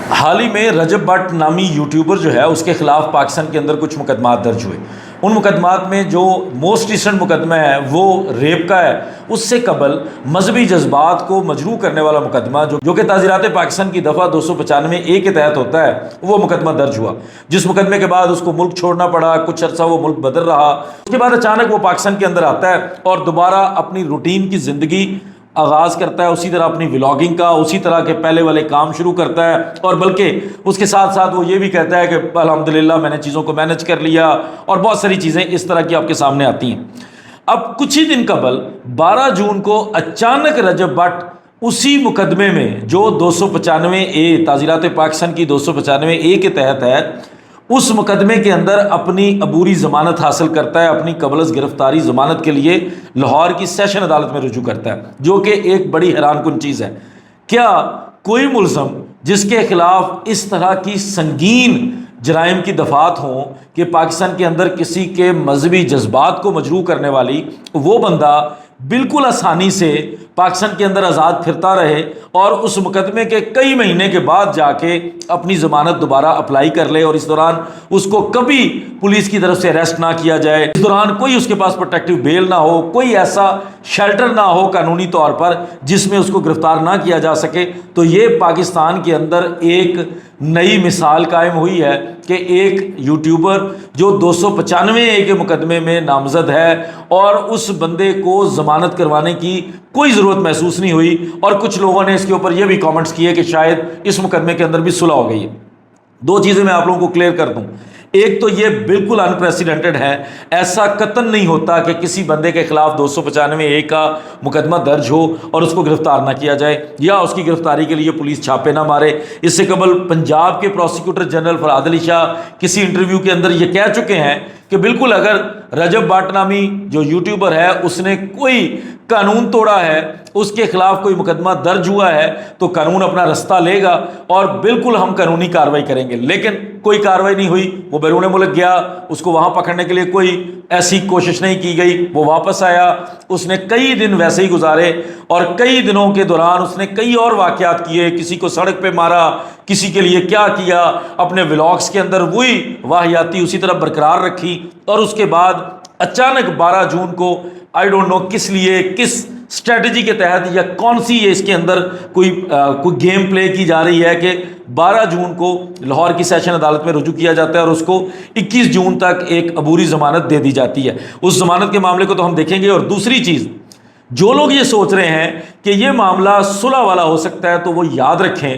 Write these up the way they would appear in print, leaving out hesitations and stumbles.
حال ہی میں رجب بٹ نامی یوٹیوبر جو ہے اس کے خلاف پاکستان کے اندر کچھ مقدمات درج ہوئے۔ ان مقدمات میں جو موسٹ ریسنٹ مقدمہ ہے وہ ریپ کا ہے۔ اس سے قبل مذہبی جذبات کو مجروح کرنے والا مقدمہ جو کہ تعزیرات پاکستان کی دفعہ 295A کے تحت ہوتا ہے، وہ مقدمہ درج ہوا، جس مقدمے کے بعد اس کو ملک چھوڑنا پڑا، کچھ عرصہ وہ ملک بدر رہا۔ اس کے بعد اچانک وہ پاکستان کے اندر آتا ہے اور دوبارہ اپنی روٹین کی زندگی آغاز کرتا ہے، اسی طرح اپنی ولاگنگ کا، اسی طرح کے پہلے والے کام شروع کرتا ہے، اور بلکہ اس کے ساتھ ساتھ وہ یہ بھی کہتا ہے کہ الحمدللہ میں نے چیزوں کو مینج کر لیا، اور بہت ساری چیزیں اس طرح کی آپ کے سامنے آتی ہیں۔ اب کچھ ہی دن قبل 12 جون کو اچانک رجب بٹ اسی مقدمے میں جو 295A تعزیرات پاکستان کی 295A کے تحت ہے، اس مقدمے کے اندر اپنی عبوری ضمانت حاصل کرتا ہے، اپنی قبل از گرفتاری ضمانت کے لیے لاہور کی سیشن عدالت میں رجوع کرتا ہے، جو کہ ایک بڑی حیران کن چیز ہے۔ کیا کوئی ملزم جس کے خلاف اس طرح کی سنگین جرائم کی دفعات ہوں کہ پاکستان کے اندر کسی کے مذہبی جذبات کو مجروح کرنے والی، وہ بندہ بالکل آسانی سے پاکستان کے اندر آزاد پھرتا رہے اور اس مقدمے کے کئی مہینے کے بعد جا کے اپنی ضمانت دوبارہ اپلائی کر لے، اور اس دوران اس کو کبھی پولیس کی طرف سے اریسٹ نہ کیا جائے، اس دوران کوئی اس کے پاس پروٹیکٹیو بیل نہ ہو، کوئی ایسا شیلٹر نہ ہو قانونی طور پر جس میں اس کو گرفتار نہ کیا جا سکے؟ تو یہ پاکستان کے اندر ایک نئی مثال قائم ہوئی ہے کہ ایک یوٹیوبر جو 295A کے مقدمے میں نامزد ہے، اور اس بندے کو ضمانت کروانے کی کوئی ضرورت محسوس نہیں ہوئی، اور کچھ لوگوں نے اس کے اوپر یہ بھی کامنٹس کیے کہ شاید اس مقدمے کے اندر بھی صلح ہو گئی ہے۔ دو چیزیں میں آپ لوگوں کو کلیئر کر دوں۔ ایک تو یہ بالکل انپریسیڈنٹڈ ہے، ایسا قطعاً نہیں ہوتا کہ کسی بندے کے خلاف 295A کا مقدمہ درج ہو اور اس کو گرفتار نہ کیا جائے، یا اس کی گرفتاری کے لیے پولیس چھاپے نہ مارے۔ اس سے قبل پنجاب کے پروسیکیوٹر جنرل فرہاد علی شاہ کسی انٹرویو کے اندر یہ کہہ چکے ہیں کہ بالکل اگر رجب بٹ نامی جو یوٹیوبر ہے اس نے کوئی قانون توڑا ہے، اس کے خلاف کوئی مقدمہ درج ہوا ہے، تو قانون اپنا رستہ لے گا اور بالکل ہم قانونی کارروائی کریں گے۔ لیکن کوئی کارروائی نہیں ہوئی، وہ بیرون ملک گیا، اس کو وہاں پکڑنے کے لیے کوئی ایسی کوشش نہیں کی گئی، وہ واپس آیا، اس نے کئی دن ویسے ہی گزارے، اور کئی دنوں کے دوران اس نے کئی اور واقعات کیے، کسی کو سڑک پہ مارا، کسی کے لیے کیا کیا، اپنے ولاگز کے اندر وہی واہیاتی اسی طرح برقرار رکھی، اور اس کے بعد اچانک 12 جون کو آئی ڈونٹ نو کس لیے، کس اسٹریٹجی کے تحت، یا کون سی اس کے اندر کوئی گیم پلے کی جا رہی ہے کہ 12 جون کو لاہور کی سیشن عدالت میں رجوع کیا جاتا ہے، اور اس کو 21 جون تک ایک عبوری ضمانت دے دی جاتی ہے۔ اس ضمانت کے معاملے کو تو ہم دیکھیں گے۔ اور دوسری چیز، جو لوگ یہ سوچ رہے ہیں کہ یہ معاملہ صلح والا ہو سکتا ہے، تو وہ یاد رکھیں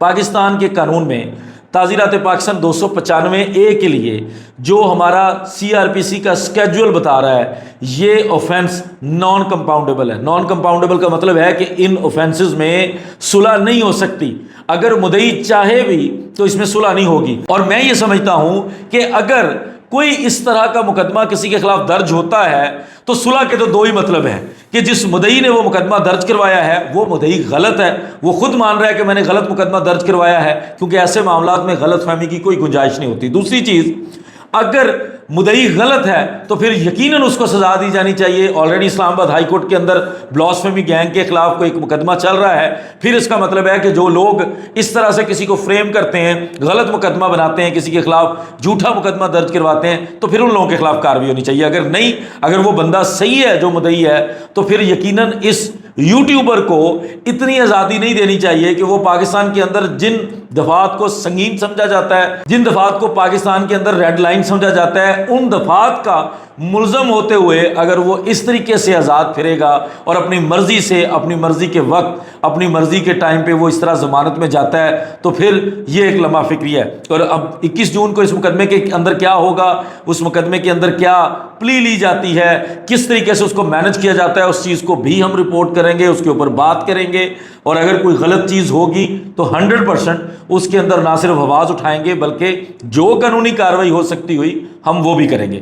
پاکستان کے قانون میں تعزیرات پاکستان 295A کے لیے جو ہمارا CRPC کا اسکیجول بتا رہا ہے، یہ اوفینس نان کمپاؤنڈیبل ہے۔ نان کمپاؤنڈیبل کا مطلب ہے کہ ان اوفینسز میں صلح نہیں ہو سکتی، اگر مدعی چاہے بھی تو اس میں صلح نہیں ہوگی۔ اور میں یہ سمجھتا ہوں کہ اگر کوئی اس طرح کا مقدمہ کسی کے خلاف درج ہوتا ہے تو صلح کے تو دو ہی مطلب ہیں، کہ جس مدعی نے وہ مقدمہ درج کروایا ہے وہ مدعی غلط ہے، وہ خود مان رہا ہے کہ میں نے غلط مقدمہ درج کروایا ہے، کیونکہ ایسے معاملات میں غلط فہمی کی کوئی گنجائش نہیں ہوتی۔ دوسری چیز، اگر مدعی غلط ہے تو پھر یقیناً اس کو سزا دی جانی چاہیے۔ آلریڈی اسلام آباد ہائی کورٹ کے اندر بلاسفیمی گینگ کے خلاف کوئی ایک مقدمہ چل رہا ہے، پھر اس کا مطلب ہے کہ جو لوگ اس طرح سے کسی کو فریم کرتے ہیں، غلط مقدمہ بناتے ہیں، کسی کے خلاف جھوٹا مقدمہ درج کرواتے ہیں، تو پھر ان لوگوں کے خلاف کارروائی ہونی چاہیے۔ اگر نہیں، اگر وہ بندہ صحیح ہے جو مدعی ہے، تو پھر یقیناً اس یوٹیوبر کو اتنی آزادی نہیں دینی چاہیے کہ وہ پاکستان کے اندر جن دفعات کو سنگین سمجھا جاتا ہے، جن دفعات کو پاکستان کے اندر ریڈ لائن سمجھا جاتا ہے، ان دفعات کا ملزم ہوتے ہوئے اگر وہ اس طریقے سے آزاد پھرے گا اور اپنی مرضی سے، اپنی مرضی کے وقت، اپنی مرضی کے ٹائم پہ وہ اس طرح ضمانت میں جاتا ہے، تو پھر یہ ایک لمحہ فکری ہے۔ اور اب 21 جون کو اس مقدمے کے اندر کیا ہوگا، اس مقدمے کے اندر کیا پلی لی جاتی ہے، کس طریقے سے اس کو مینج کیا جاتا ہے، اس چیز کو بھی ہم رپورٹ کریں گے، اس کے اوپر بات کریں گے، اور اگر کوئی غلط چیز ہوگی تو 100% اس کے اندر نہ صرف آواز اٹھائیں گے بلکہ جو قانونی کارروائی ہو سکتی ہوئی ہم وہ بھی کریں گے۔